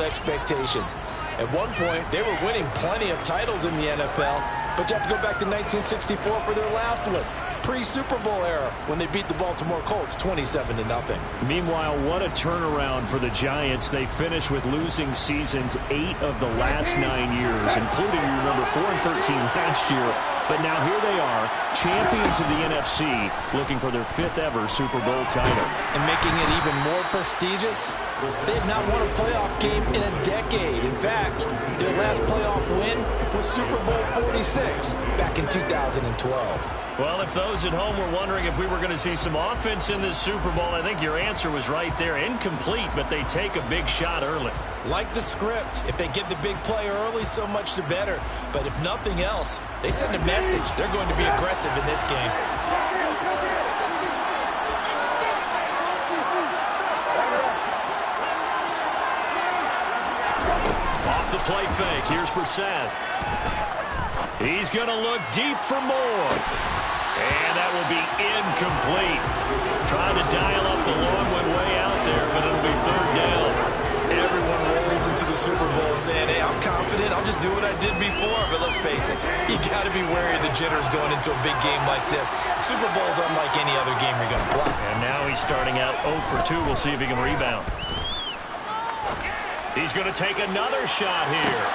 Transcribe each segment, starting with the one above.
expectations. At one point, they were winning plenty of titles in the NFL, but you have to go back to 1964 for their last one. Pre-Super Bowl era when they beat the Baltimore Colts 27-0. Meanwhile, what a turnaround for the Giants. They finished with losing seasons 8 of the last 9 years, including, you remember, 4-13 last year. But now here they are, champions of the NFC, looking for their 5th ever Super Bowl title. And making it even more prestigious, they've not won a playoff game in a decade. In fact, their last playoff win was Super Bowl 46 back in 2012. Well, if those at home were wondering if we were going to see some offense in this Super Bowl, I think your answer was right there. Incomplete, but they take a big shot early. Like the script, if they get the big play early, so much the better. But if nothing else, they send a message. They're going to be aggressive in this game. Off the play fake, here's Brissett. He's going to look deep for more. And that will be incomplete. Trying to dial up the long one way out there, but it'll be 3rd down. Everyone rolls into the Super Bowl saying, hey, I'm confident. I'll just do what I did before. But let's face it, you got to be wary of the jitters going into a big game like this. Super Bowl's unlike any other game you're going to play. And now he's starting out 0 for 2. We'll see if he can rebound. He's going to take another shot here.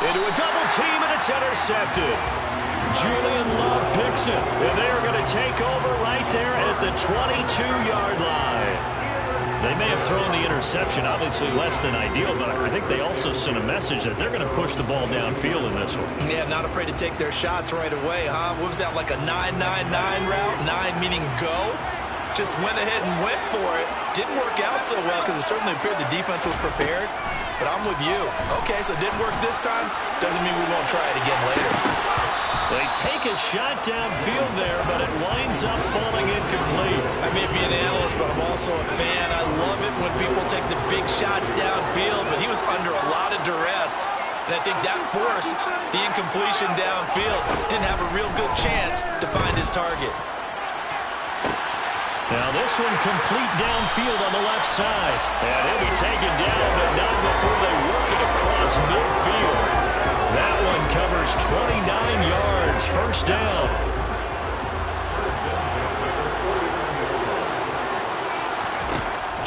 Into a double team, and it's intercepted. Julian Love picks it, and they're going to take over right there at the 22-yard line. They may have thrown the interception, obviously less than ideal, but I think they also sent a message that they're going to push the ball downfield in this one. Yeah, not afraid to take their shots right away, huh? What was that, like a 9-9-9 route? 9 meaning go? Just went ahead and went for it. Didn't work out so well because it certainly appeared the defense was prepared. But I'm with you. Okay, so it didn't work this time. Doesn't mean we won't try it again later. They take a shot downfield there, but it winds up falling incomplete. I may be an analyst, but I'm also a fan. I love it when people take the big shots downfield, but he was under a lot of duress. And I think that forced the incompletion downfield. Didn't have a real good chance to find his target. Now this one complete downfield on the left side. And he'll be taken down, but not before they work it across midfield. That one covers 29 yards. 1st down.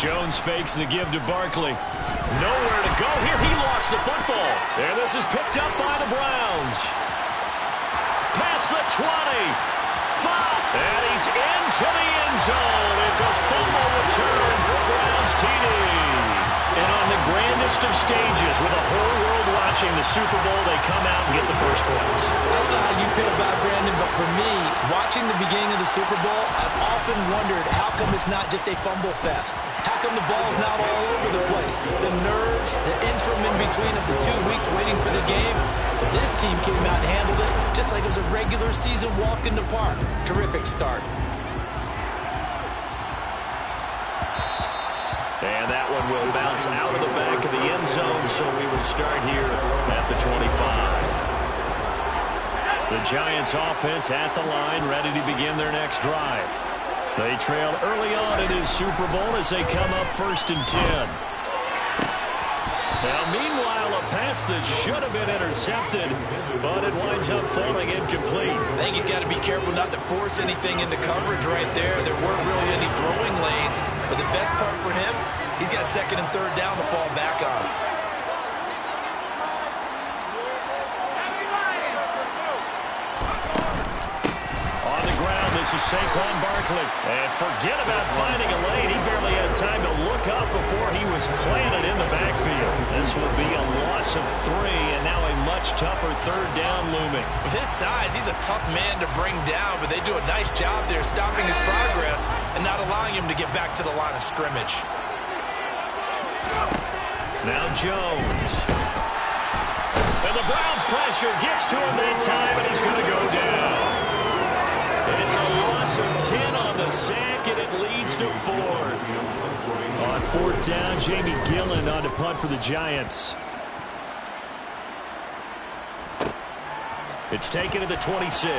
Jones fakes the give to Barkley. Nowhere to go here. He lost the football. And this is picked up by the Browns. Past the 20. And he's into the end zone. It's a fumble return for Browns TD. And on the grandest of stages, with the whole world watching the Super Bowl, they come out and get the first points. I don't know how you feel about it, Brandon, but for me, watching the beginning of the Super Bowl, I've often wondered how come it's not just a fumble fest? How come the ball's not all over the place? The nerves, the interim in between of the 2 weeks waiting for the game. But this team came out and handled it just like it was a regular season walk in the park. Terrific start. And that one will bounce out of the back of the end zone, so we will start here at the 25. The Giants offense at the line, ready to begin their next drive. They trail early on in his Super Bowl as they come up 1st and 10. Now, meanwhile, a pass that should have been intercepted, but it winds up falling incomplete. I think he's got to be careful not to force anything into coverage right there. There weren't really any throwing lanes, but the best part for him, he's got 2nd and 3rd down to fall back on. On the ground, this is Saquon Barkley. And forget about finding a lane. He barely had time to look up before he was planted in the backfield. This will be a loss of 3, and now a much tougher 3rd down looming. With his size, he's a tough man to bring down, but they do a nice job there stopping his progress and not allowing him to get back to the line of scrimmage. Now Jones. And the Browns pressure gets to him that time, and he's going to go down. It's a loss of 10 on the sack, and it leads to 4th. On 4th down, Jamie Gillen on to punt for the Giants. It's taken to the 26.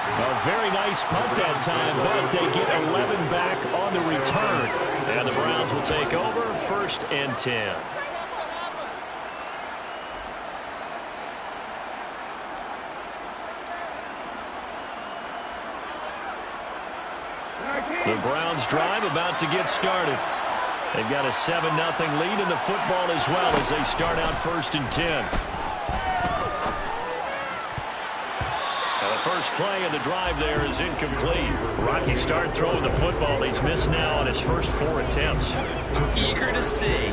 A very nice punt that time, but they get 11 back on the return. And the Browns will take over 1st and 10. The Browns drive about to get started. They've got a 7-0 lead in the football as well as they start out 1st and 10. The first play of the drive there is incomplete. Rocky start throwing the football. He's missed now on his first 4 attempts. I'm eager to see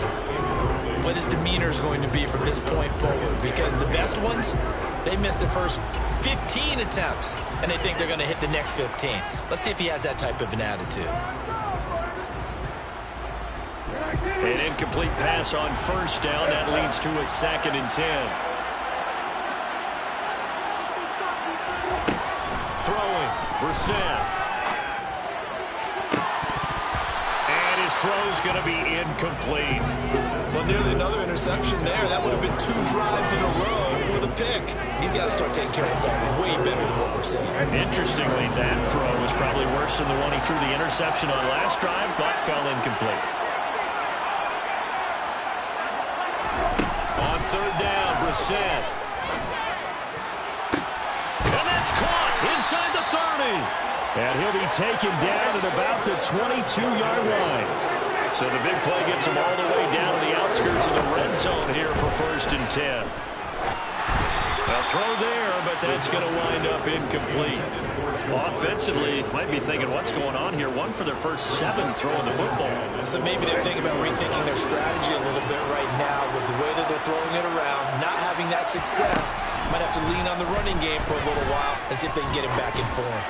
what his demeanor is going to be from this point forward, because the best ones, they missed the first 15 attempts, and they think they're going to hit the next 15. Let's see if he has that type of an attitude. An incomplete pass on 1st down. That leads to a 2nd and 10. Throwing, Brissett. And his throw's going to be incomplete. Well, nearly another interception there. That would have been 2 drives in a row with a pick. He's got to start taking care of the ball way better than what we're seeing. Interestingly, that throw was probably worse than the one he threw the interception on last drive, but fell incomplete. On 3rd down, Brissett. And that's caught inside the 30. And he'll be taken down at about the 22-yard line. So the big play gets him all the way down to the outskirts of the red zone here for 1st and 10. A throw there, but that's going to wind up incomplete. Offensively, might be thinking, what's going on here? 1 for their first 7 throwing the football. So maybe they're thinking about rethinking their strategy a little bit right now with the way that they're throwing it around, not having that success. Might have to lean on the running game for a little while and see if they can get him back in form.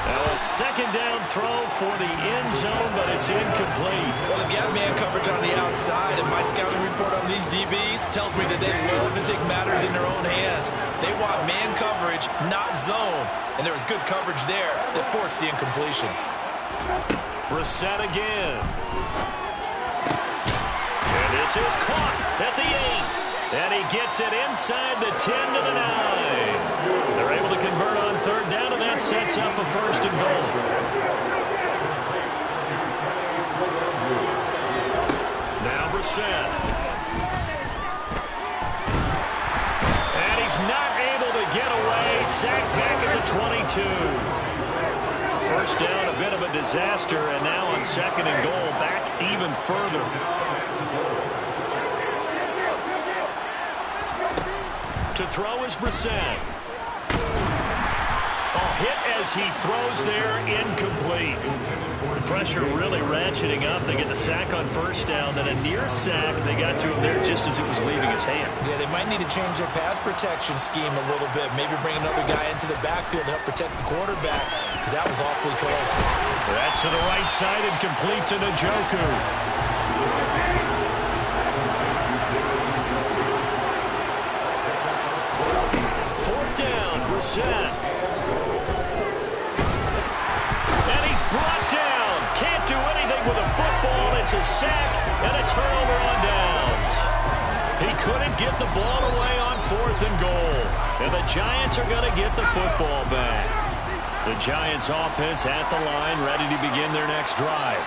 Now a 2nd down throw for the end zone, but it's incomplete. Well, they've got man coverage on the outside, and my scouting report on these DBs tells me that they love to take matters in their own hands. They want man coverage, not zone. And there was good coverage there that forced the incompletion. Brissett again. And this is caught at the 8. And he gets it inside the 10 to the 9. They're able to convert on 3rd down, and that sets up a 1st and goal. Now Brissett. And he's not able to get away. Sacked back at the 22. 1st down, a bit of a disaster, and now on 2nd and goal, back even further. To throw is Brissett. Hit as he throws there, incomplete. The pressure really ratcheting up. They get the sack on 1st down, then a near sack. They got to him there just as it was leaving his hand. Yeah, they might need to change their pass protection scheme a little bit. Maybe bring another guy into the backfield to help protect the quarterback, because that was awfully close. That's to the right side and complete to Njoku. 4th down, Brissett. Brought down. Can't do anything with a football. It's a sack and a turnover on downs. He couldn't get the ball away on 4th and goal. And the Giants are going to get the football back. The Giants offense at the line, ready to begin their next drive.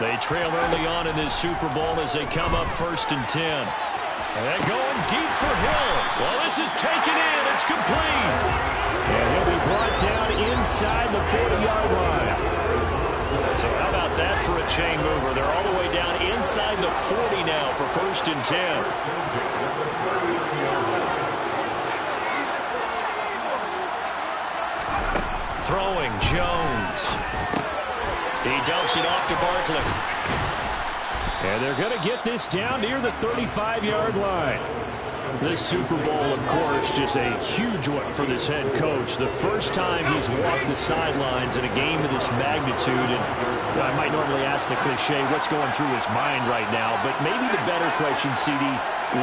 They trail early on in this Super Bowl as they come up 1st and 10. And going deep for Hill. Well, this is taken in. It's complete. And he'll be brought down inside the 40-yard line. So how about that for a chain mover? They're all the way down inside the 40 now for 1st and 10. Throwing, Jones. He dumps it off to Barkley. And they're going to get this down near the 35-yard line. This Super Bowl, of course, just a huge one for this head coach. The first time he's walked the sidelines in a game of this magnitude. And I might normally ask the cliche, what's going through his mind right now? But maybe the better question, CD,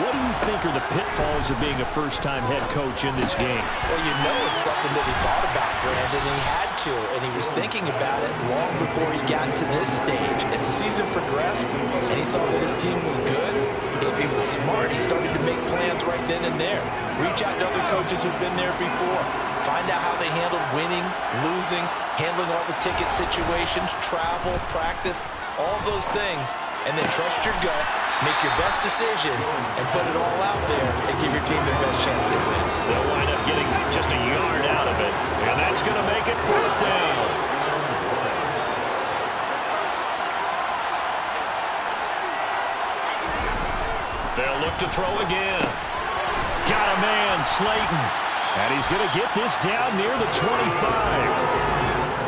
what do you think are the pitfalls of being a first-time head coach in this game? Well, you know it's something that he thought about, Brandon, and he had to, and he was thinking about it long before he got to this stage. As the season progressed and he saw that his team was good, if he was smart, he started to make plans right then and there. Reach out to other coaches who've been there before. Find out how they handled winning, losing, handling all the ticket situations, travel, practice, all those things, and then trust your gut, make your best decision, and put it all out there and give your team their best chance to win. They'll wind up getting just a yard out of it, and that's going to make it 4th down. They'll look to throw again. Got a man, Slayton. And he's going to get this down near the 25.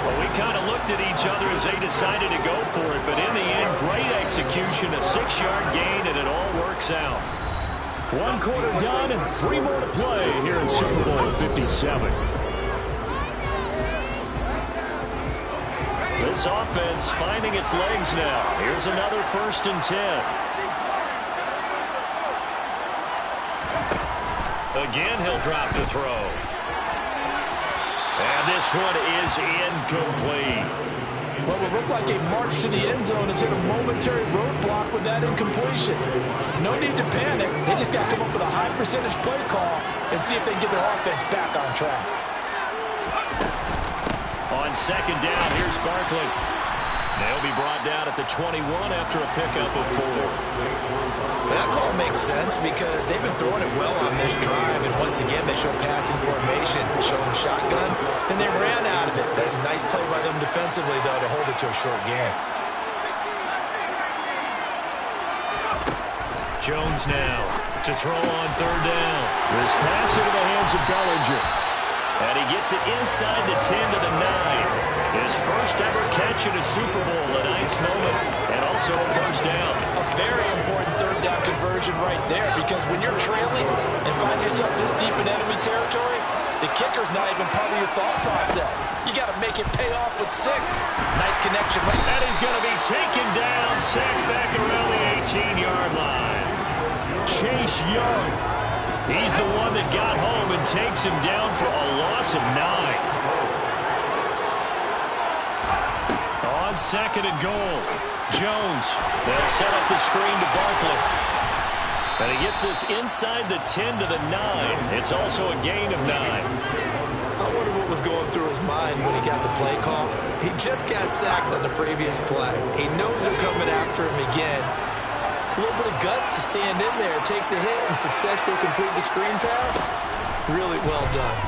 Well, we kind of looked at each other as they decided to go for it. But in the end, great execution, a 6-yard gain, and it all works out. 1 quarter done and 3 more to play here in Super Bowl 57. This offense finding its legs now. Here's another 1st and 10. Again, he'll drop to throw. And this one is incomplete. What would look like a march to the end zone has hit a momentary roadblock with that incompletion. No need to panic. They just got to come up with a high percentage play call and see if they can get their offense back on track. On 2nd down, here's Barkley. They'll be brought down at the 21 after a pickup of 4. That call makes sense because they've been throwing it well on this drive, and once again they show passing formation, showing shotgun, and they ran out of it. That's a nice play by them defensively, though, to hold it to a short game. Jones now to throw on 3rd down. This pass into the hands of Bellinger. And he gets it inside the 10 to the 9. His first ever catch in a Super Bowl, a nice moment, and also a 1st down. A very important 3rd down conversion right there, because when you're trailing and find yourself this deep in enemy territory, the kicker's not even part of your thought process. You got to make it pay off with 6. Nice connection. And he's going to be taken down, sacked back around the 18-yard line. Chase Young. He's the one that got home and takes him down for a loss of 9. On 2nd and goal, Jones. They'll set up the screen to Barkley. And he gets this inside the 10 to the 9. It's also a gain of 9. I wonder what was going through his mind when he got the play call. He just got sacked on the previous play. He knows they're coming after him again. A little bit of guts to stand in there, take the hit, and successfully complete the screen pass. Really well done.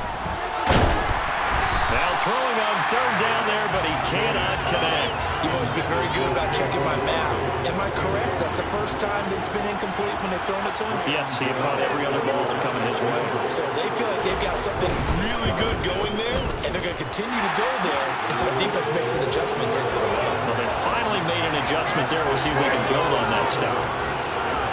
Now throwing on 3rd down there, but he cannot connect. You've always been very good about checking my math. Am I correct? That's the first time that it's been incomplete when they've thrown it to him? Yes, he had caught every other ball that coming his way. So they feel like they've got something really good going there, and they're going to continue to go there until the defense makes an adjustment, takes it away. Well, they finally made an adjustment there. We'll see if we can build on that stop.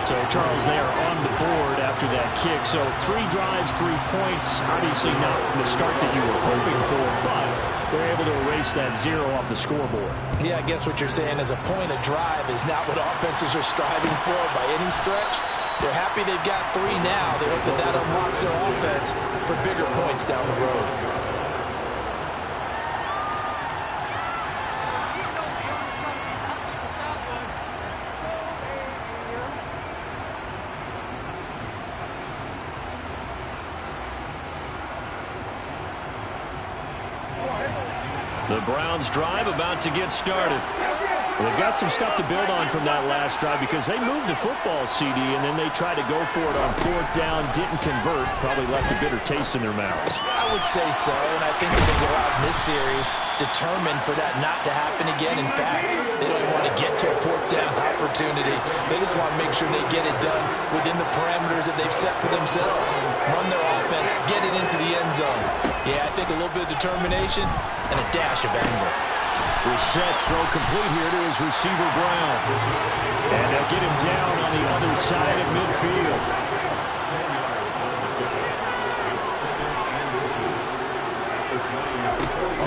So, Charles, they are on the board after that kick. So, 3 drives, 3 points. Obviously not the start that you were hoping for, but they're able to erase that 0 off the scoreboard. Yeah, I guess what you're saying is a point of drive is not what offenses are striving for by any stretch. They're happy they've got 3 now. They hope that that unlocks their offense for bigger points down the road. The Browns drive about to get started. They've got some stuff to build on from that last drive because they moved the football, CD, and then they tried to go for it on 4th down, didn't convert, probably left a bitter taste in their mouths. I would say so, and I think they go out in this series determined for that not to happen again. In fact, they don't want to get to a 4th down opportunity. They just want to make sure they get it done within the parameters that they've set for themselves. Run their offense, get it into the end zone. Yeah, I think a little bit of determination and a dash of anger. Brissett's throw complete here to his receiver, Brown. And they'll get him down on the other side of midfield.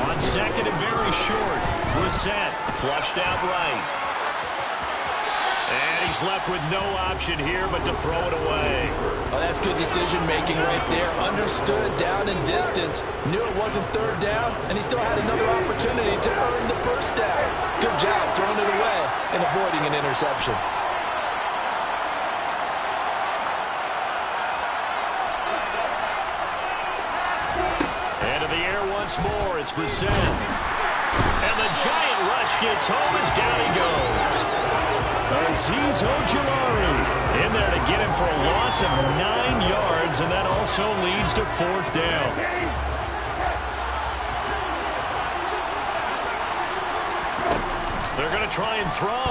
On 2nd and very short, Brissett flushed out right. And he's left with no option here but to throw it away. Oh, that's good decision-making right there. Understood down and distance. Knew it wasn't 3rd down, and he still had another opportunity to earn the 1st down. Good job throwing it away and avoiding an interception. And once more. It's Brissett. And the giant rush gets home as down he goes. Azeez Ojulari in there to get him for a loss of 9 yards, and that also leads to 4th down. They're going to try and throw.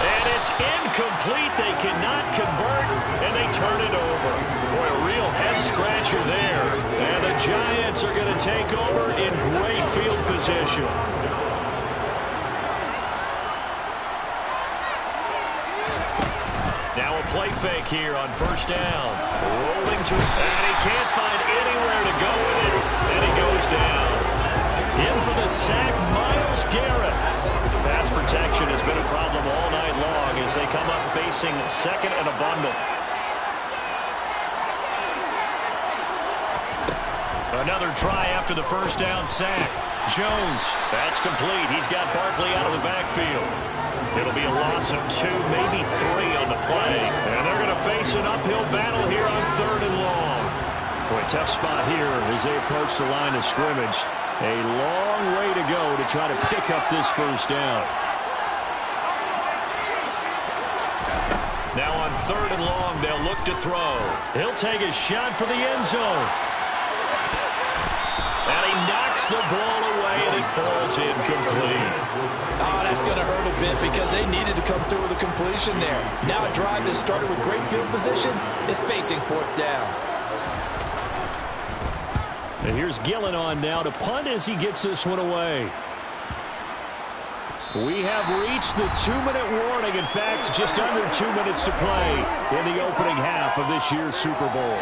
And it's incomplete. They cannot convert, and they turn it over. Boy, a real head-scratcher there. And the Giants are going to take over in great field position. Now a play fake here on 1st down. Rolling to, and he can't find anywhere to go with it, and he goes down. In for the sack, Myles Garrett. Pass protection has been a problem all night long as they come up facing 2nd and a bundle. Another try after the 1st down sack. Jones, that's complete. He's got Barkley out of the backfield. It'll be a loss of 2, maybe 3 on the play. And they're going to face an uphill battle here on 3rd and long. Boy, tough spot here as they approach the line of scrimmage. A long way to go to try to pick up this 1st down. Now on 3rd and long, they'll look to throw. He'll take a shot for the end zone. And he knocks the ball away, and it falls incomplete. Oh, that's going to hurt a bit because they needed to come through with a completion there. Now a drive that started with great field position is facing 4th down. And here's Gillen on now to punt as he gets this one away. We have reached the 2-minute warning. In fact, just under 2 minutes to play in the opening half of this year's Super Bowl.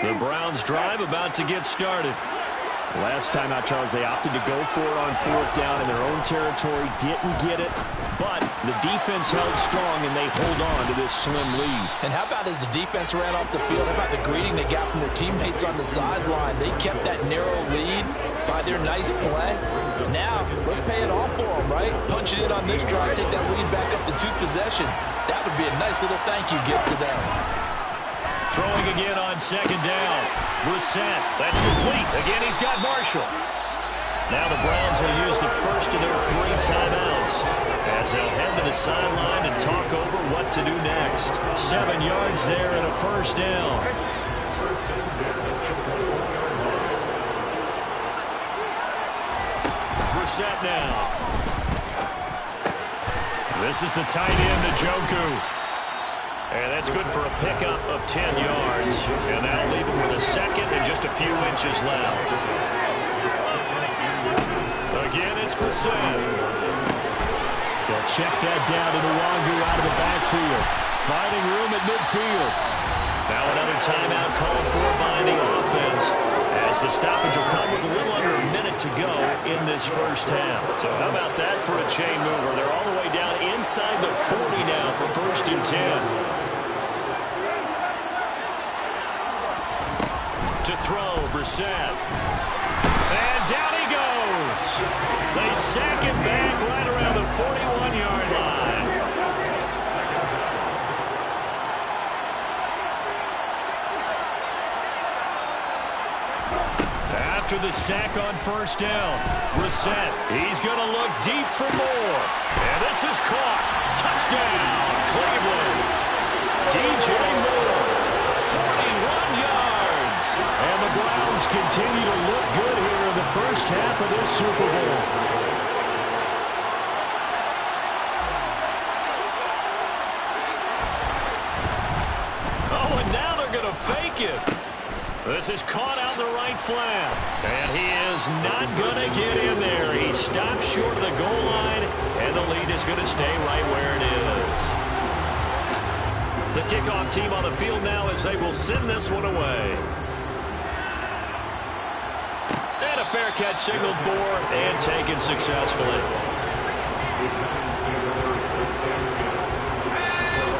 The Browns drive about to get started. Last time out, Charles, they opted to go for it on 4th down in their own territory. Didn't get it, but the defense held strong, and they hold on to this slim lead. And how about as the defense ran off the field, how about the greeting they got from their teammates on the sideline? They kept that narrow lead by their nice play. Now, let's pay it off for them, right? Punch it in on this drive, take that lead back up to 2 possessions. That would be a nice little thank you gift to them. Throwing again on 2nd down. Brissett, that's complete. Again, he's got Marshall. Now the Browns will use the first of their 3 timeouts as they'll head to the sideline and talk over what to do next. 7 yards there and a 1st down. Brissett now. This is the tight end, Njoku. And that's good for a pickup of 10 yards. And that'll leave him with a 2nd and just a few inches left. Again, it's Brissett. They'll check that down to Nwangu out of the backfield. Finding room at midfield. Now another timeout called for by the offense, as the stoppage will come with a little under a minute to go in this 1st half. So how about that for a chain mover? They're all the way down inside the 40 now for 1st and 10. To throw, Brissett. And down he goes. They sack it back right around the 41-yard line. After the sack on 1st down, Brissett, he's going to look deep for more. And this is caught. Touchdown, Cleveland. DJ Moore, 41 yards. And the Browns continue to look good here in the 1st half of this Super Bowl. Oh, and now they're going to fake it. This is caught out in the right flat. And he is not going to get in there. He stopped short of the goal line, and the lead is going to stay right where it is. The kickoff team on the field now as they will send this one away. And a fair catch signaled for and taken successfully.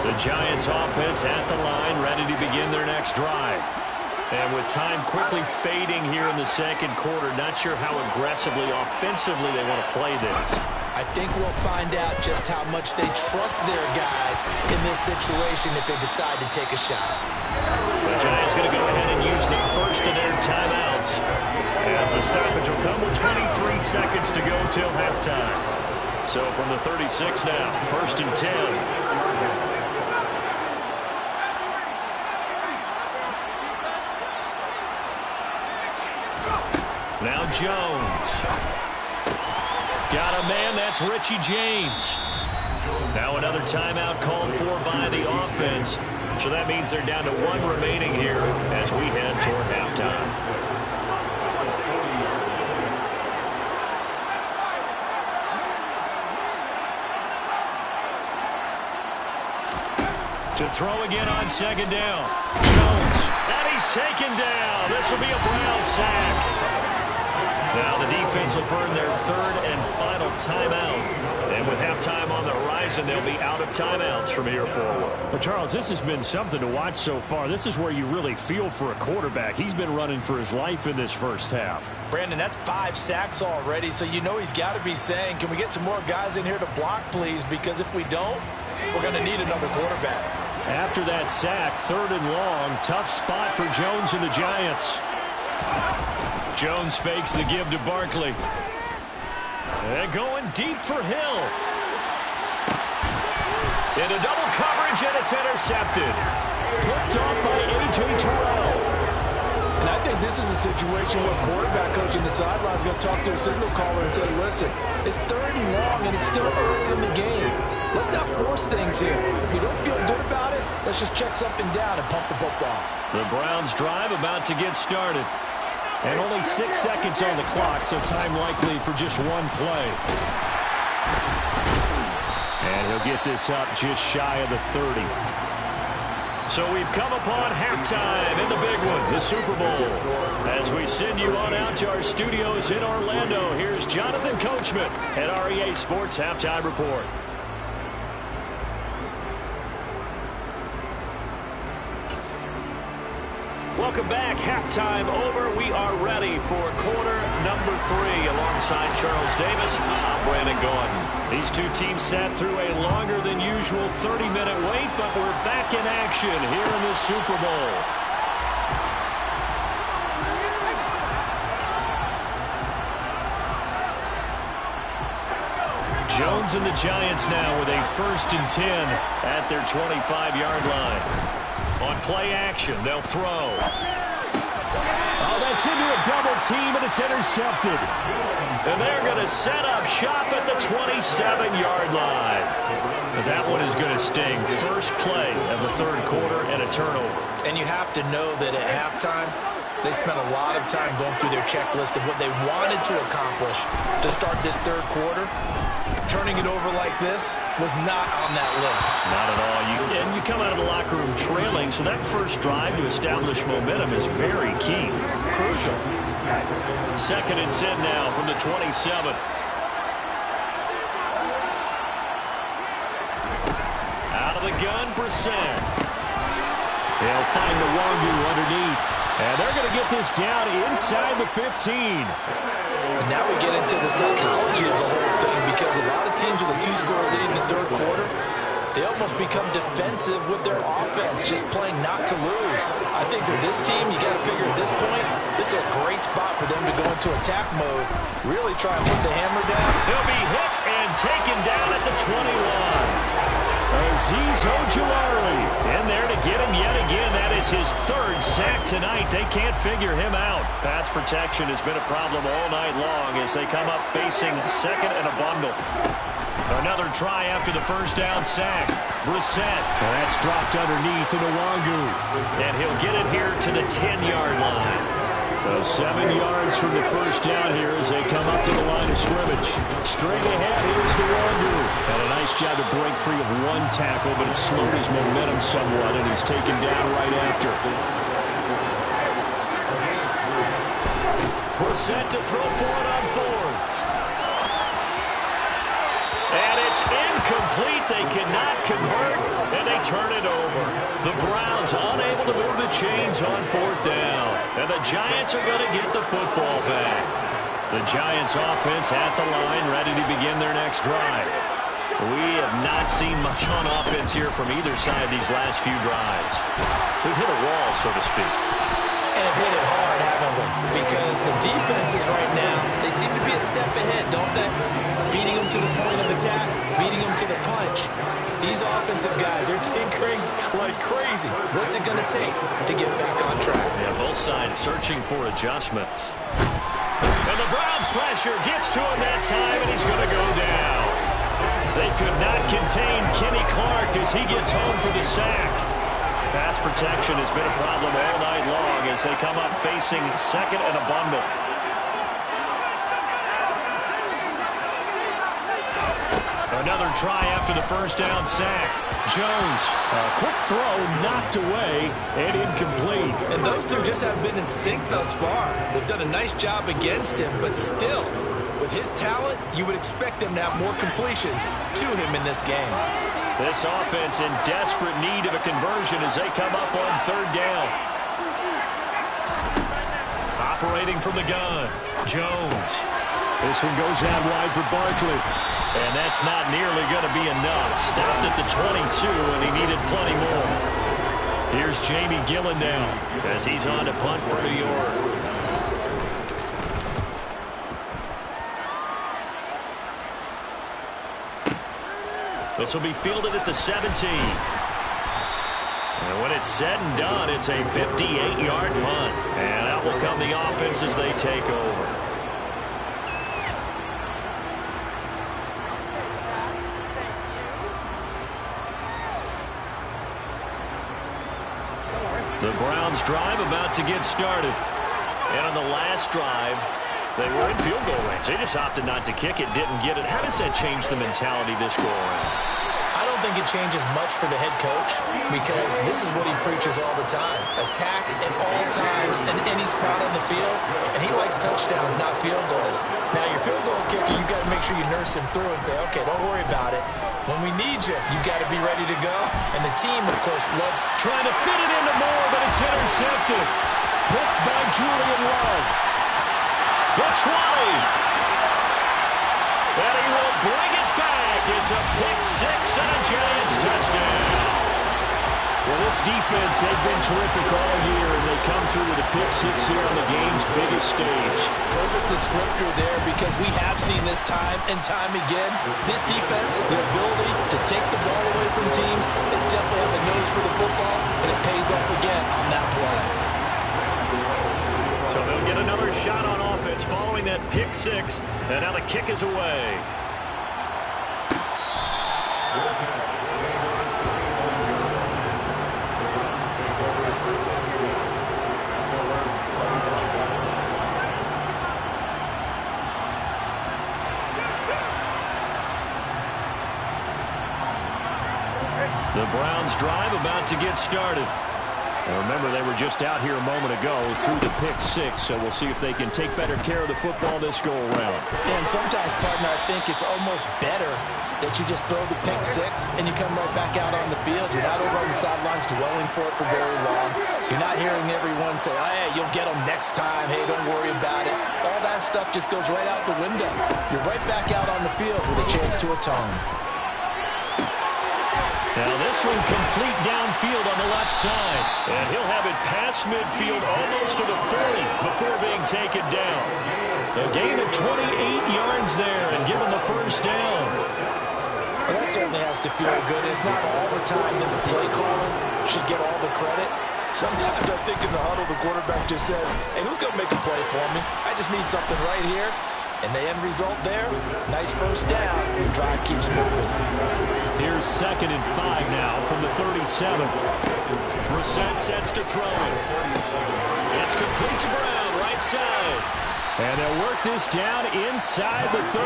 The Giants offense at the line, ready to begin their next drive. And with time quickly fading here in the 2nd quarter, not sure how aggressively, offensively they want to play this. I I think we'll find out just how much they trust their guys in this situation if they decide to take a shot. The Giants going to go ahead and use the first of their timeouts as the stoppage will come with 23 seconds to go till halftime. So from the 36 now, 1st and 10. Now Jones. Got a man, that's Richie James. Now another timeout called for by the offense. So that means they're down to 1 remaining here as we head toward halftime. To throw again on 2nd down. Jones. And he's taken down. This will be a Brown sack. Now the defense will burn their 3rd and final timeout. And with halftime on the horizon, they'll be out of timeouts from here forward. Well, Charles, this has been something to watch so far. This is where you really feel for a quarterback. He's been running for his life in this first half. Brandon, that's 5 sacks already, so you know he's got to be saying, can we get some more guys in here to block, please? Because if we don't, we're going to need another quarterback. After that sack, 3rd and long, tough spot for Jones and the Giants. Jones fakes the give to Barkley. And going deep for Hill. Into double coverage, and it's intercepted. Picked off by A.J. Terrell. And I think this is a situation where quarterback coach in the sideline is going to talk to a signal caller and say, listen, it's 3rd and long, and it's still early in the game. Let's not force things here. If we don't feel good about it, let's just check something down and pump the football. The Browns drive about to get started. And only 6 seconds on the clock, so time likely for just 1 play. And he'll get this up just shy of the 30. So we've come upon halftime in the big one, the Super Bowl. As we send you on out to our studios in Orlando, here's Jonathan Coachman at REA Sports Halftime Report. Welcome back. Halftime over. We are ready for quarter number 3. Alongside Charles Davis, I'm Brandon Gaudin. These two teams sat through a longer than usual 30-minute wait, but we're back in action here in the Super Bowl. Jones and the Giants now with a 1st and 10 at their 25-yard line. On play action, they'll throw. Oh, that's into a double team, and it's intercepted. And they're going to set up shop at the 27-yard line. But that one is going to sting. First play of the 3rd quarter and a turnover. And you have to know that at halftime, they spent a lot of time going through their checklist of what they wanted to accomplish to start this 3rd quarter. Turning it over like this was not on that list. Not at all. And you come out of the locker room trailing, so that first drive to establish momentum is very key. Crucial. 2nd and 10 now from the 27. Out of the gun, Brissett. They'll find the Wangu underneath. And they're going to get this down inside the 15. And now we get into the psychology of the whole thing, because a lot of teams with a 2-score lead in the 3rd quarter, they almost become defensive with their offense, just playing not to lose. I think for this team, you got to figure at this point, this is a great spot for them to go into attack mode, really try and put the hammer down. He'll be hit and taken down at the 21. Azeez Ojulari in there to get him yet again. That is his 3rd sack tonight. They can't figure him out. Pass protection has been a problem all night long as they come up facing 2nd and a bundle. Another try after the 1st down sack. Brissett. And that's dropped underneath to Nwangu. And he'll get it here to the 10-yard line. So 7 yards from the 1st down here as they come up to the line of scrimmage. Straight ahead, here's Nwangu. And a nice job to break free of 1 tackle, but it slowed his momentum somewhat, and he's taken down right after. Brissett to throw for it on 4th. And it's incomplete. They cannot convert, and they turn it over. The Browns unable to move the chains on 4th down. And the Giants are going to get the football back. The Giants offense at the line, ready to begin their next drive. We have not seen much on offense here from either side these last few drives. We've hit a wall, so to speak. And have hit it hard, haven't we? Because the defenses right now, they seem to be a step ahead, don't they? Beating them to the point of attack, beating them to the punch. These offensive guys are tinkering like crazy. What's it going to take to get back on track? Yeah, both sides searching for adjustments. And the Browns pressure gets to him that time, and he's going to go down. They could not contain Kenny Clark as he gets home for the sack. Pass protection has been a problem all night long as they come up facing second and a bundle. Another try after the first down sack. Jones, a quick throw knocked away and incomplete. And those two just haven't been in sync thus far. They've done a nice job against him, but still, with his talent, you would expect them to have more completions to him in this game. This offense in desperate need of a conversion as they come up on third down. Operating from the gun, Jones. This one goes out wide for Barkley. And that's not nearly going to be enough. Stopped at the 22, and he needed plenty more. Here's Jamie Gillen now as he's on to punt for New York. This will be fielded at the 17. And when it's said and done, it's a 58-yard punt. And out will come the offense as they take over. The Browns drive about to get started. And on the last drive, they were in field goal range. They just opted not to kick it, didn't get it. How does that change the mentality this go around? I don't think it changes much for the head coach because this is what he preaches all the time. Attack at all times in any spot on the field. And he likes touchdowns, not field goals. Now, your field goal kicker, you got to make sure you nurse him through and say, okay, don't worry about it. When we need you, you got to be ready to go. And the team, of course, loves trying to fit it into Moore, but it's intercepted. Picked by Julian Love. The 20. And he will bring it back. It's a pick six and a Giants touchdown. Well, this defense, they've been terrific all year, and they come through with a pick six here on the game's biggest stage. Perfect descriptor there because we have seen this time and time again. This defense, their ability to take the ball away from teams, they definitely have the nose for the football, and it pays off again on that play. So they'll get another shot on offense following that pick six, and now the kick is away. The Browns drive about to get started. And remember, they were just out here a moment ago through the pick six, so we'll see if they can take better care of the football this go-around. And sometimes, partner, I think it's almost better that you just throw the pick six and you come right back out on the field. You're not over on the sidelines dwelling for it for very long. You're not hearing everyone say, oh, hey, you'll get them next time. Hey, don't worry about it. All that stuff just goes right out the window. You're right back out on the field with a chance to atone. Now this one complete downfield on the left side. And he'll have it past midfield almost to the 40 before being taken down. A gain of 28 yards there and given the first down. Well, that certainly has to feel good. It's not all the time that the play caller should get all the credit. Sometimes I think in the huddle the quarterback just says, hey, who's going to make a play for me? I just need something right here. And the end result there, nice first down. Drive keeps moving. Here's 2nd and 5 now from the 37. Brissett sets to throw it. It's complete to Brown, right side. And they'll work this down inside the 30.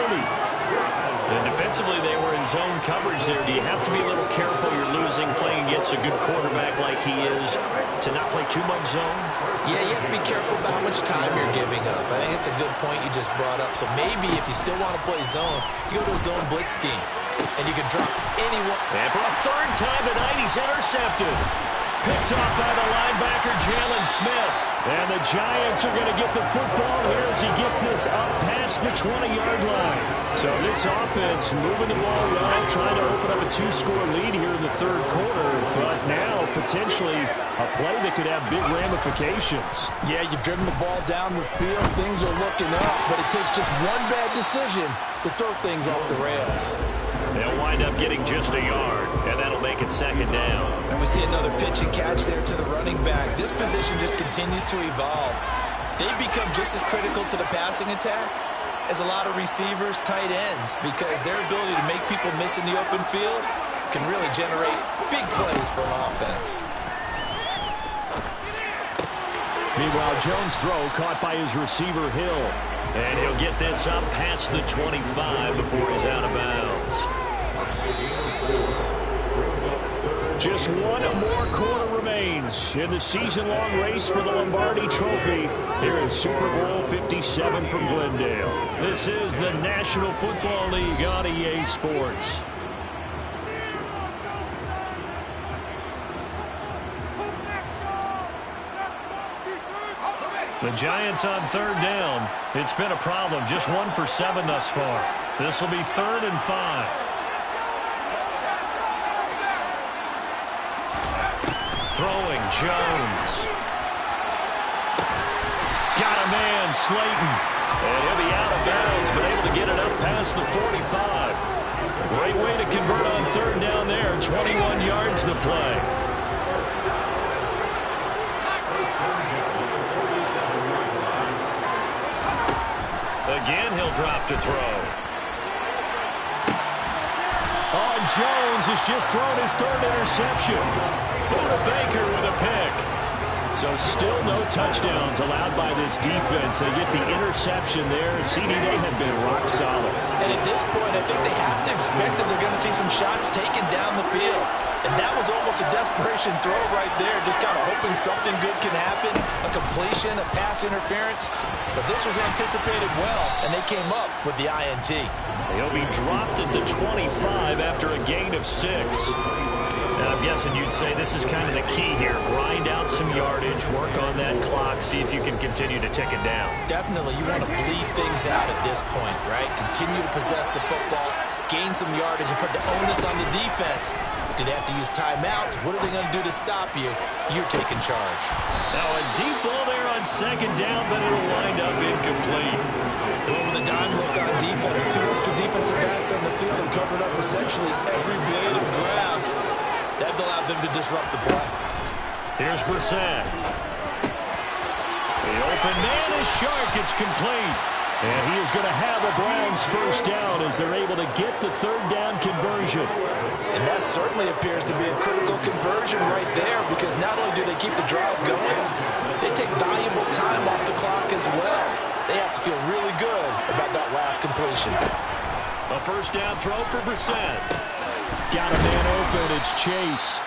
And defensively, they were in zone coverage there. Do you have to be a little careful? You're losing playing against a good quarterback like he is to not play too much zone? Yeah, you have to be careful about how much time you're giving up. I think it's a good point you just brought up. So maybe if you still want to play zone, you go to a zone blitz scheme. And you can drop anyone. And for a third time tonight, he's intercepted. Picked off by the linebacker, Jalen Smith. And the Giants are going to get the football here as he gets this up past past the 20-yard line. So this offense moving the ball well, trying to open up a 2-score lead here in the third quarter, but now potentially a play that could have big ramifications. Yeah, you've driven the ball down the field. Things are looking up, but it takes just one bad decision to throw things off the rails. They'll wind up getting just a yard, and that'll make it second down. And we see another pitch and catch there to the running back. This position just continues to evolve. They become just as critical to the passing attack as a lot of receivers, tight ends, because their ability to make people miss in the open field can really generate big plays for an offense. Meanwhile, Jones' throw caught by his receiver, Hill. And he'll get this up past the 25 before he's out of bounds. Just one more quarter remains in the season-long race for the Lombardi Trophy here in Super Bowl 57 from Glendale. This is the National Football League on EA Sports. The Giants on third down. It's been a problem. Just 1 for 7 thus far. This will be 3rd and 5. Throwing, Jones. Got a man, Slayton. And he'll be out of bounds, but able to get it up past the 45. Great way to convert on third down there. 21 yards to play. Again, he'll drop to throw. Oh, Jones has just thrown his 3rd interception. Buda Baker with a pick. So still no touchdowns allowed by this defense. They get the interception there. CD, they have been rock solid. And at this point, I think they have to expect that they're going to see some shots taken down the field. And that was almost a desperation throw right there, just kind of hoping something good can happen, a completion, a pass interference. But this was anticipated well, and they came up with the INT. He'll be dropped at the 25 after a gain of 6. And I'm guessing you'd say this is kind of the key here. Grind out some yardage, work on that clock, see if you can continue to tick it down. Definitely, you want to bleed things out at this point, right? Continue to possess the football, gain some yardage, and put the onus on the defense. Do they have to use timeouts? What are they going to do to stop you? You're taking charge. Now a deep ball there on second down, but it'll wind up incomplete. Over the dime look on defense. 2 extra defensive backs on the field and covered up essentially every blade of grass. That allowed them to disrupt the play. Here's Brissett. The open man is Shark. It's complete. And he is going to have a Browns first down as they're able to get the 3rd down conversion. And that certainly appears to be a critical conversion right there, because not only do they keep the drive going, they take valuable time off the clock as well. They have to feel really good about that last completion. A first down throw for Brissett. Got a man open. It's Chase.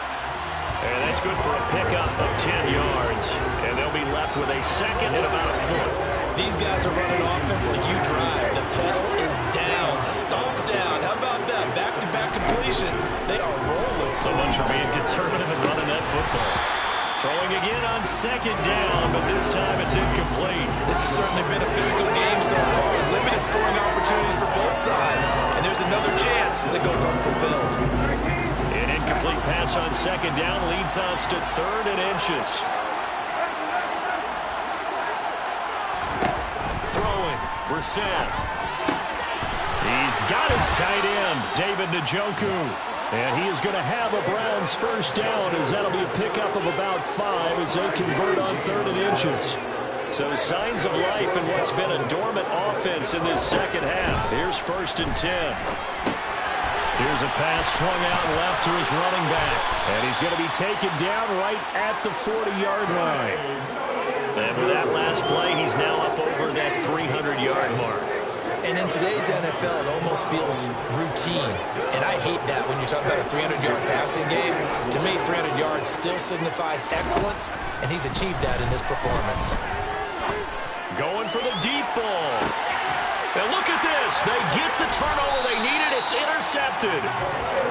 And that's good for a pickup of 10 yards. And they'll be left with a second and about a foot. These guys are running offense like you drive. The pedal is down. Stomp down. How about that? Back-to-back completions. They are rolling. So much for being conservative and running that football. Throwing again on second down, but this time it's incomplete. This has certainly been a physical game so far. Limited scoring opportunities for both sides. And there's another chance that goes unfulfilled. An incomplete pass on second down leads us to 3rd and inches. Throwing, Brissett. He's got his tight end, David Njoku. And he is going to have a Browns first down, as that'll be a pickup of about 5 as they convert on 3rd and inches. So signs of life in what's been a dormant offense in this second half. Here's 1st and 10. Here's a pass swung out left to his running back. And he's going to be taken down right at the 40-yard line. And with that last play, he's now up over that 300-yard mark. And in today's NFL, it almost feels routine. And I hate that when you talk about a 300-yard passing game. To me, 300 yards still signifies excellence, and he's achieved that in this performance. Going for the deep ball. And look at this. this. They get the turnover they needed. It's intercepted.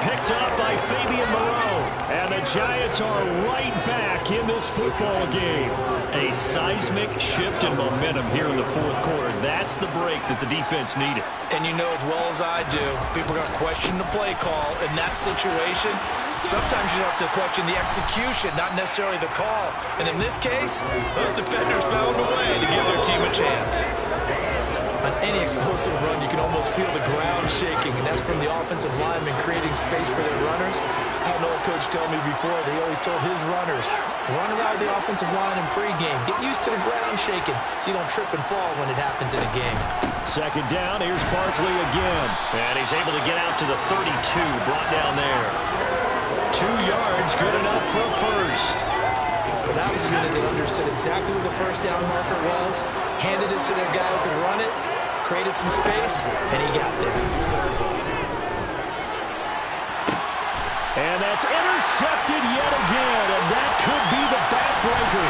Picked up by Fabian Moreau. And the Giants are right back in this football game. A seismic shift in momentum here in the fourth quarter. That's the break that the defense needed. And you know as well as I do, people are going to question the play call in that situation. Sometimes you have to question the execution, not necessarily the call. And in this case, those defenders found a way to give their team a chance. On any explosive run, you can almost feel the ground shaking, and that's from the offensive linemen creating space for their runners. I had an old coach tell me before, they always told his runners, run around the offensive line in pregame. Get used to the ground shaking so you don't trip and fall when it happens in a game. Second down, here's Barkley again. And he's able to get out to the 32, brought down there. 2 yards, good enough for a first. But that was a unit that understood exactly where the first down marker was, handed it to their guy who could run it, created some space, and he got there. And that's intercepted yet again, and that could be the backbreaker.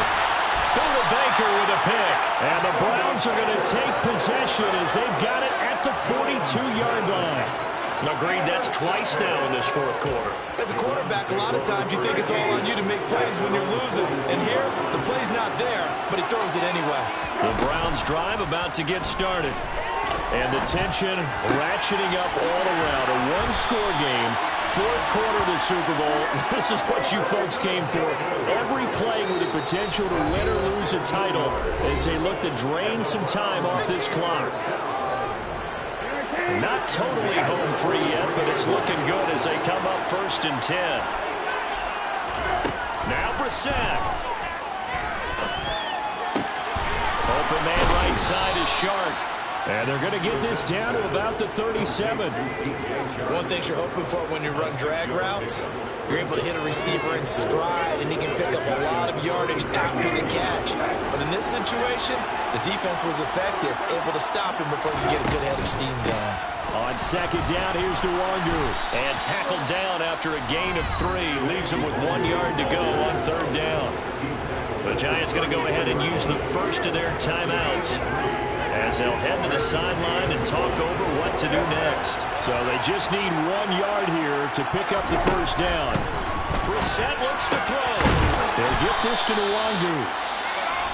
Buda Baker with a pick. And the Browns are going to take possession as they've got it at the 42-yard line. Agreed, that's twice now in this fourth quarter. As a quarterback, a lot of times you think it's all on you to make plays when you're losing. And here, the play's not there, but he throws it anyway. The Browns drive about to get started. And the tension ratcheting up all around. A one-score game, fourth quarter of the Super Bowl. This is what you folks came for. Every play with the potential to win or lose a title as they look to drain some time off this clock. Not totally home free yet, but it's looking good as they come up 1st and 10. Now Brissett. Open man right side is Shark. And they're going to get this down to about the 37. One thing you're hoping for when you run drag routes, you're able to hit a receiver in stride, and he can pick up a lot of yardage after the catch. But in this situation, the defense was effective, able to stop him before he could get a good head of steam going. On second down, here's Nwangu. And tackled down after a gain of 3. Leaves him with 1 yard to go on 3rd down. The Giants going to go ahead and use the first of their timeouts as they'll head to the sideline and talk over what to do next. So they just need 1 yard here to pick up the first down. Brissett looks to throw. They'll get this to Nwangu.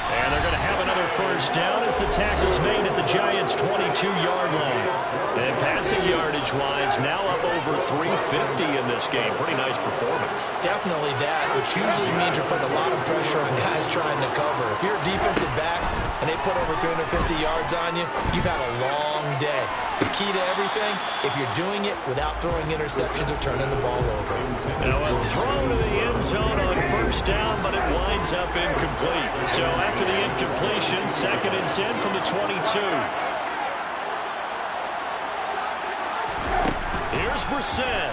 And they're going to have another first down as the tackle's made at the Giants' 22-yard line. And passing yardage-wise, now up over 350 in this game. Pretty nice performance. Definitely that, which usually means you're putting a lot of pressure on guys trying to cover. If you're a defensive back and they put over 350 yards on you, you've had a long day. The key to everything, if you're doing it without throwing interceptions or turning the ball over. Now a throw to the end zone on first down, but it winds up incomplete. So after the incompletion, 2nd and 10 from the 22. Here's Brissett.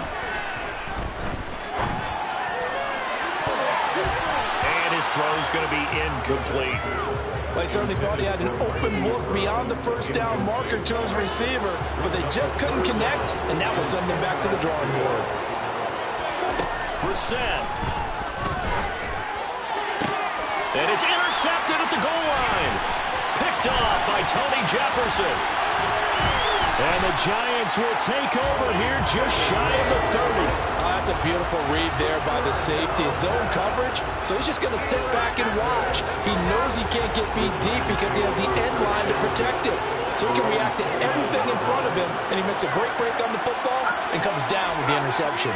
And his throw's going to be incomplete. I certainly thought he had an open look beyond the first down marker to his receiver, but they just couldn't connect, and that will send them back to the drawing board. Brissett. And it's intercepted at the goal line. Picked off by Tony Jefferson. And the Giants will take over here just shy of the 30. That's a beautiful read there by the safety. Zone coverage, so he's just going to sit back and watch. He knows he can't get beat deep because he has the end line to protect him. So he can react to everything in front of him, and he makes a great break on the football and comes down with the interception.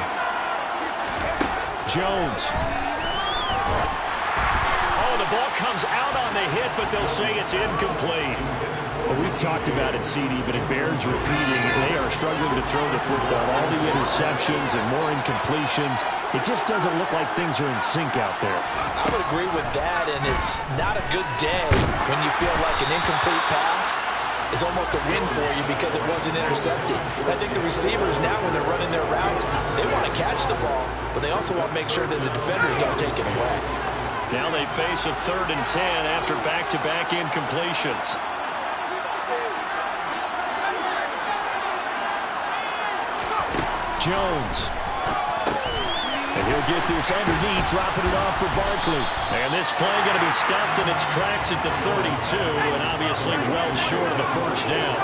Jones. Oh, the ball comes out on the hit, but they'll say it's incomplete. Well, we've talked about it, CD, but it bears repeating. They are struggling to throw the football. All the interceptions and more incompletions. It just doesn't look like things are in sync out there. I would agree with that, and it's not a good day when you feel like an incomplete pass is almost a win for you because it wasn't intercepted. I think the receivers now, when they're running their routes, they want to catch the ball, but they also want to make sure that the defenders don't take it away. Now they face a 3rd and 10 after back-to-back incompletions. Jones. And he'll get this underneath, dropping it off for Barkley. And this play going to be stopped in its tracks at the 32, and obviously well short of the first down.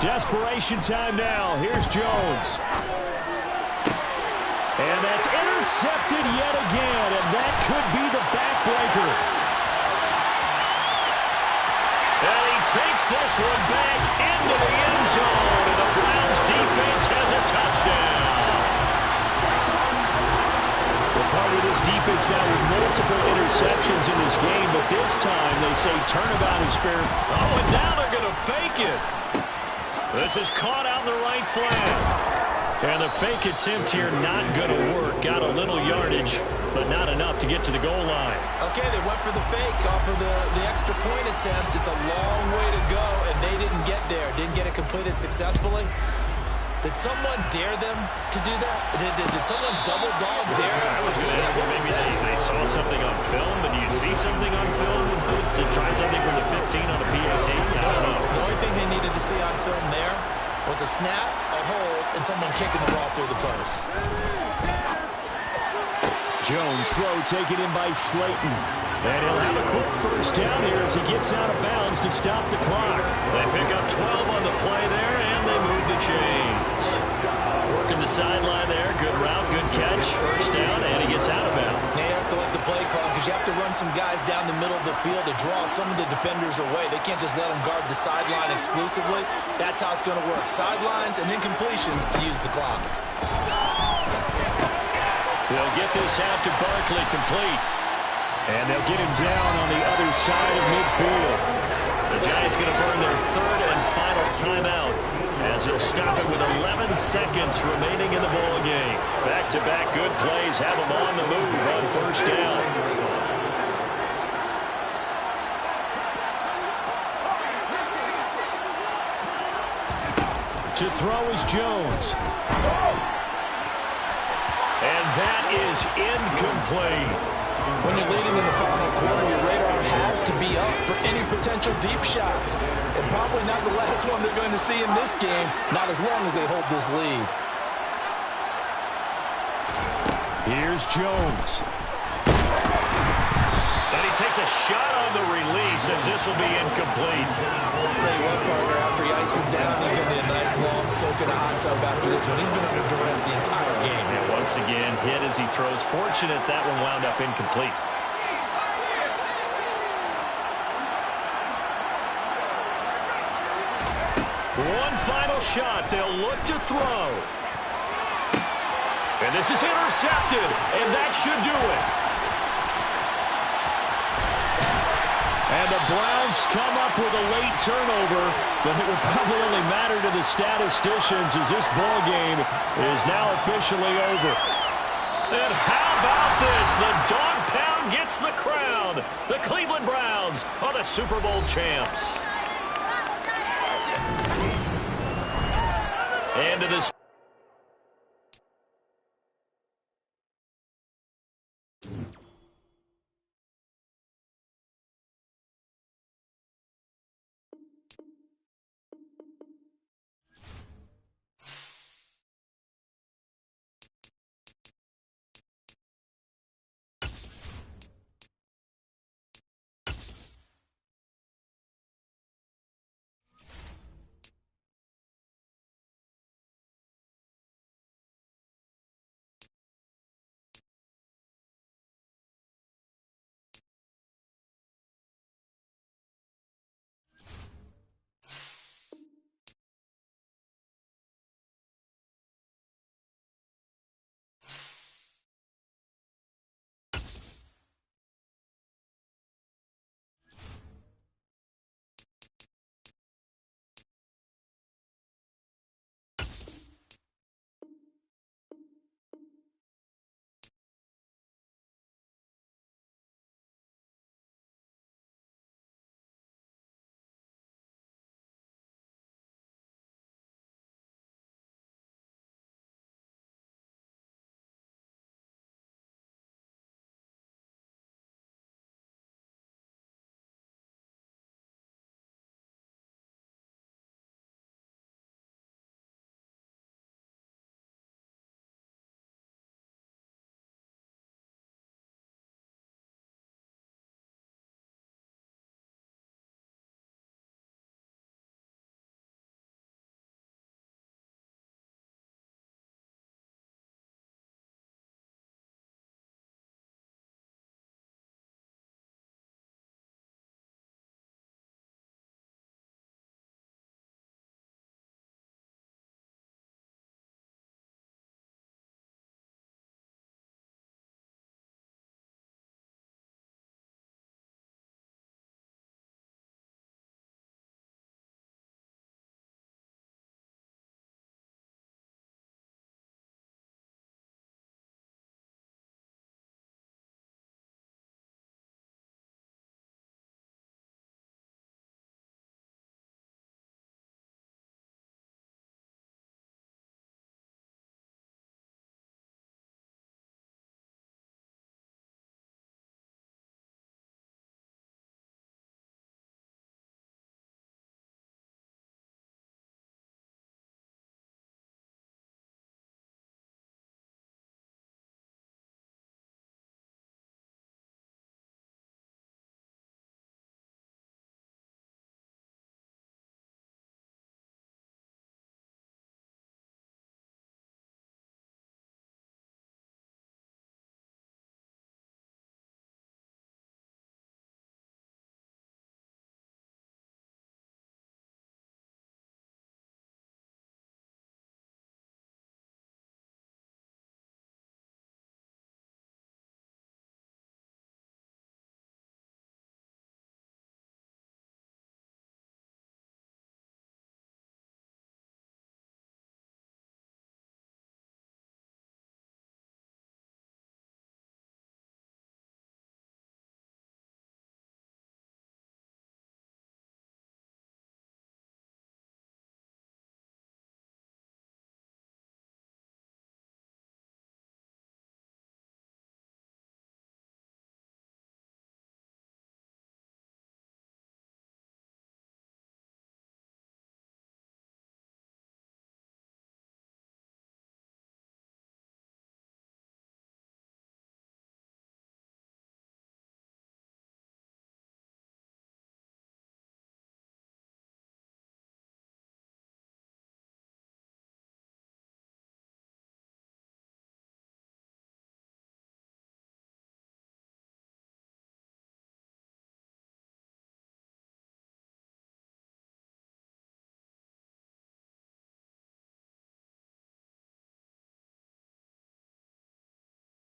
Desperation time now. Here's Jones. And that's intercepted yet again, and that could be the backbreaker. And he takes this one back into the end zone, and the Browns defense has a touchdown. We're part of this defense now with multiple interceptions in this game, but this time they say turnabout is fair. Oh, and now they're going to fake it. This is caught out in the right flat. And the fake attempt here not going to work. Got a little yardage, but not enough to get to the goal line. Okay, they went for the fake off of the extra point attempt. It's a long way to go, and they didn't get there. Didn't get it completed successfully. Did someone dare them to do that? Did someone double dog dare them? I was going to ask, maybe they saw something on film, but do you see something on film to try something from the 15 on the PAT? I don't know. The only thing they needed to see on film there was a snap, a hold, and someone kicking the ball through the post. Jones throw taken in by Slayton. And he'll have a quick first down here as he gets out of bounds to stop the clock. They pick up 12 on the play there, and they move the chains. Working the sideline there. Good route, good catch. First down, and he gets out of bounds. They have to let the play call because you have to run some guys down the middle of the field to draw some of the defenders away. They can't just let them guard the sideline exclusively. That's how it's going to work. Sidelines and incompletions to use the clock. They'll get this out to Barkley complete. And they'll get him down on the other side of midfield. The Giants going to burn their third and final timeout as he'll stop it with 11 seconds remaining in the ball game. Back-to-back good plays have him on the move on first down. To throw is Jones. And that is incomplete. When you're leading in the final quarter, your radar has to be up for any potential deep shots. And probably not the last one they're going to see in this game, not as long as they hold this lead. Here's Jones. And he takes a shot on the release as this will be incomplete. I'll tell you what, partner, after he ices down, he's going to be a nice long soak in a hot tub after this one. He's been under duress the entire game. And once again, hit as he throws. Fortunate that one wound up incomplete. One final shot. They'll look to throw. And this is intercepted, and that should do it. And the Browns come up with a late turnover, but it will probably only matter to the statisticians as this ball game is now officially over. And how about this? The dog pound gets the crown. The Cleveland Browns are the Super Bowl champs. And to this